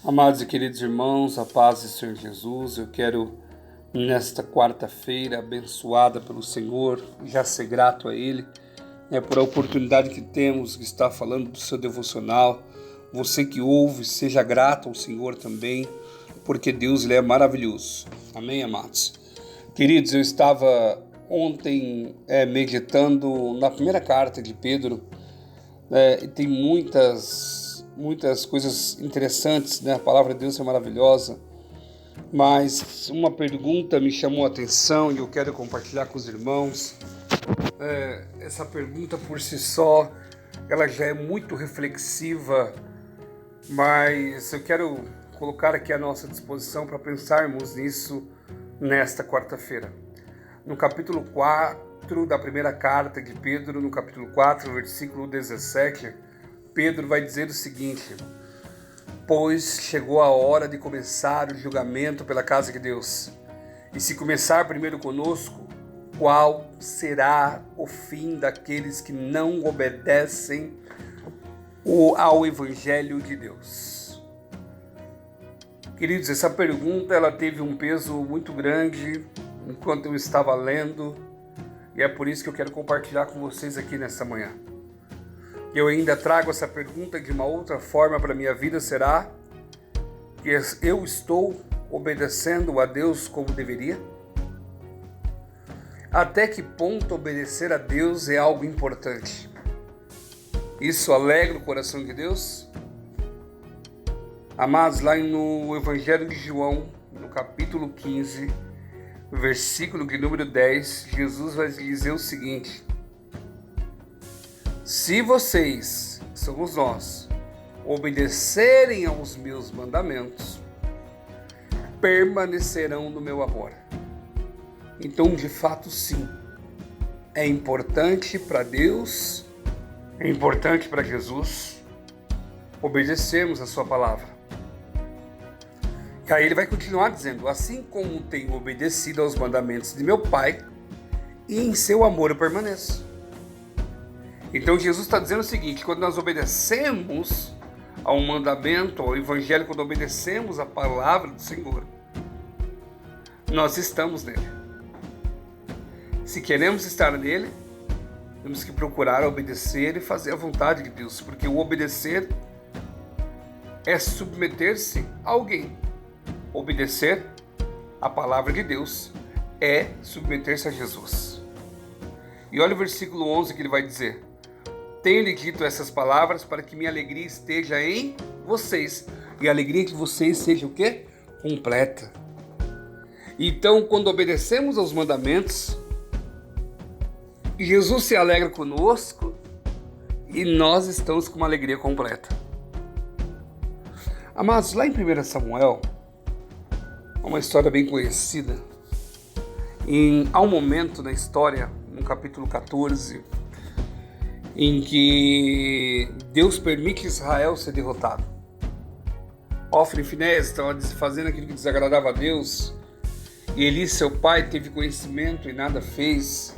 Amados e queridos irmãos, a paz do Senhor Jesus, eu quero nesta quarta-feira abençoada pelo Senhor, já ser grato a Ele, por a oportunidade que temos de estar falando do seu devocional. Você que ouve, seja grato ao Senhor também, porque Deus Ele é maravilhoso. Amém, amados? Queridos, eu estava ontem meditando na primeira carta de Pedro, e tem muitas coisas interessantes, né? A palavra de Deus é maravilhosa, mas uma pergunta me chamou a atenção e eu quero compartilhar com os irmãos. Essa pergunta por si só, ela já é muito reflexiva, mas eu quero colocar aqui à nossa disposição para pensarmos nisso nesta quarta-feira. No capítulo 4 da primeira carta de Pedro, no capítulo 4, versículo 17, Pedro vai dizer o seguinte: pois chegou a hora de começar o julgamento pela casa de Deus. E se começar primeiro conosco, qual será o fim daqueles que não obedecem ao Evangelho de Deus? Queridos, essa pergunta ela teve um peso muito grande enquanto eu estava lendo, e é por isso que eu quero compartilhar com vocês aqui nessa manhã. Eu ainda trago essa pergunta de uma outra forma para a minha vida: será que eu estou obedecendo a Deus como deveria? Até que ponto obedecer a Deus é algo importante? Isso alegra o coração de Deus? Amados, lá no Evangelho de João, no capítulo 15, versículo de número 10, Jesus vai dizer o seguinte: se vocês, somos nós, obedecerem aos meus mandamentos, permanecerão no meu amor. Então, de fato, sim, é importante para Deus, é importante para Jesus obedecermos a sua palavra. E aí ele vai continuar dizendo: assim como tenho obedecido aos mandamentos de meu Pai, e em seu amor eu permaneço. Então Jesus está dizendo o seguinte: quando nós obedecemos ao mandamento, ao Evangelho, quando obedecemos a palavra do Senhor, nós estamos nele. Se queremos estar nele, temos que procurar obedecer e fazer a vontade de Deus, porque o obedecer é submeter-se a alguém. Obedecer a palavra de Deus é submeter-se a Jesus. E olha o versículo 11 que ele vai dizer: tenho-lhe dito essas palavras para que minha alegria esteja em vocês, e a alegria de vocês seja o quê? Completa. Então, quando obedecemos aos mandamentos, Jesus se alegra conosco e nós estamos com uma alegria completa. Amados, lá em 1 Samuel, uma história bem conhecida, há um momento na história, no capítulo 14, em que Deus permite Israel ser derrotado. Ofni e Finéias estavam fazendo aquilo que desagradava a Deus, e Eli, seu pai, teve conhecimento e nada fez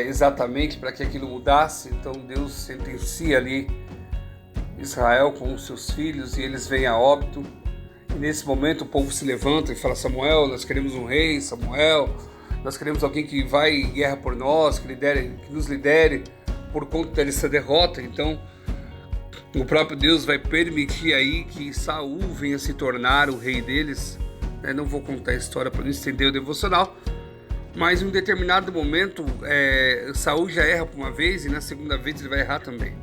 exatamente para que aquilo mudasse. Então Deus sentencia ali Israel com os seus filhos e eles vêm a óbito. E nesse momento o povo se levanta e fala: Samuel, nós queremos um rei. Samuel, nós queremos alguém que vai em guerra por nós, que nos lidere por conta dessa derrota. Então o próprio Deus vai permitir aí que Saul venha se tornar o rei deles. Não vou contar a história para não estender o devocional, mas em um determinado momento Saul já erra por uma vez e na segunda vez ele vai errar também.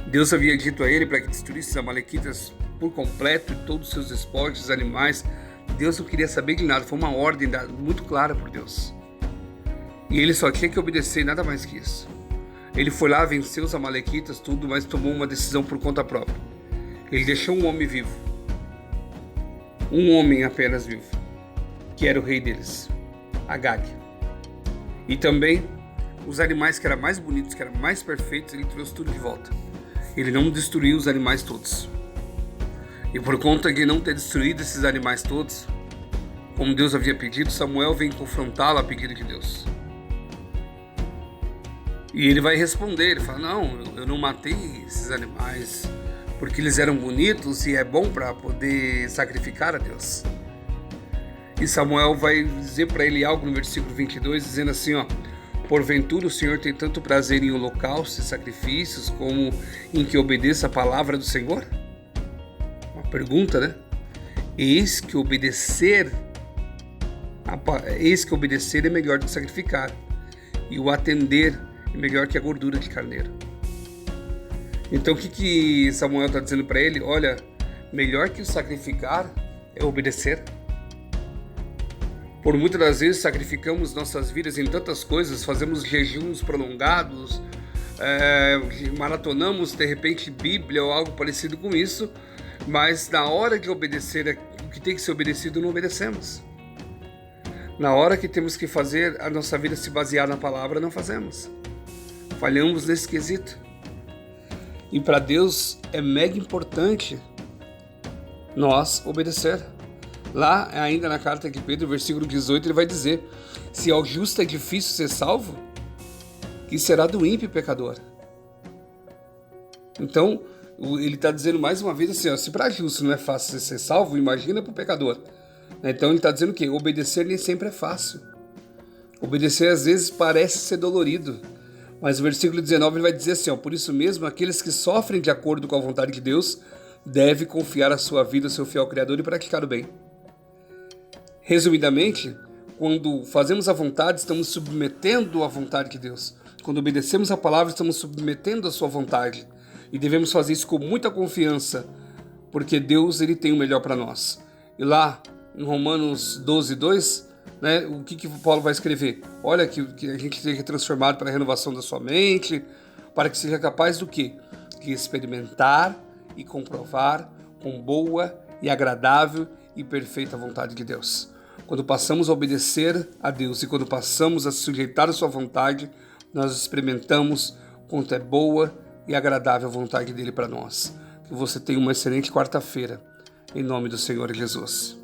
Deus havia dito a ele para que destruísse os amalequitas por completo e todos os seus despojos, os animais. Deus não queria saber de nada, foi uma ordem dada muito clara por Deus. E ele só tinha que obedecer e nada mais que isso. Ele foi lá, venceu os amalequitas, tudo, mas tomou uma decisão por conta própria. Ele deixou um homem vivo. Um homem apenas vivo, que era o rei deles, Agag. E também os animais que eram mais bonitos, que eram mais perfeitos, ele trouxe tudo de volta. Ele não destruiu os animais todos. E por conta de não ter destruído esses animais todos, como Deus havia pedido, Samuel vem confrontá-lo a pedido de Deus. E ele vai responder, ele fala: não, eu não matei esses animais porque eles eram bonitos e é bom para poder sacrificar a Deus. E Samuel vai dizer para ele algo no versículo 22, dizendo assim, ó: porventura o Senhor tem tanto prazer em holocaustos e sacrifícios como em que obedeça a palavra do Senhor? Uma pergunta, né? Eis que obedecer é melhor do que sacrificar, e o atender é melhor que a gordura de carneiro. Então o que Samuel está dizendo para ele? Olha, melhor que o sacrificar é obedecer. Por muitas das vezes sacrificamos nossas vidas em tantas coisas, fazemos jejuns prolongados, maratonamos de repente Bíblia ou algo parecido com isso, mas na hora de obedecer o que tem que ser obedecido, não obedecemos. Na hora que temos que fazer a nossa vida se basear na palavra, não fazemos. Falhamos nesse quesito. E para Deus é mega importante nós obedecer. Lá, ainda na carta de Pedro, versículo 18, ele vai dizer: se ao justo é difícil ser salvo, que será do ímpio pecador? Então, ele está dizendo mais uma vez assim, ó, se para justo não é fácil ser salvo, imagina para o pecador. Então ele está dizendo o quê? Obedecer nem sempre é fácil. Obedecer às vezes parece ser dolorido. Mas o versículo 19 ele vai dizer assim, ó: por isso mesmo, aqueles que sofrem de acordo com a vontade de Deus devem confiar a sua vida ao seu fiel Criador e praticar o bem. Resumidamente, quando fazemos a vontade, estamos submetendo à vontade de Deus. Quando obedecemos a palavra, estamos submetendo a sua vontade. E devemos fazer isso com muita confiança, porque Deus ele tem o melhor para nós. E lá, em Romanos 12, 2, né, o que Paulo vai escrever? Olha, que a gente seja transformado para a renovação da sua mente, para que seja capaz do quê? De experimentar e comprovar com boa e agradável e perfeita vontade de Deus. Quando passamos a obedecer a Deus e quando passamos a se sujeitar à sua vontade, nós experimentamos quanto é boa e agradável a vontade dele para nós. Que você tenha uma excelente quarta-feira, em nome do Senhor Jesus.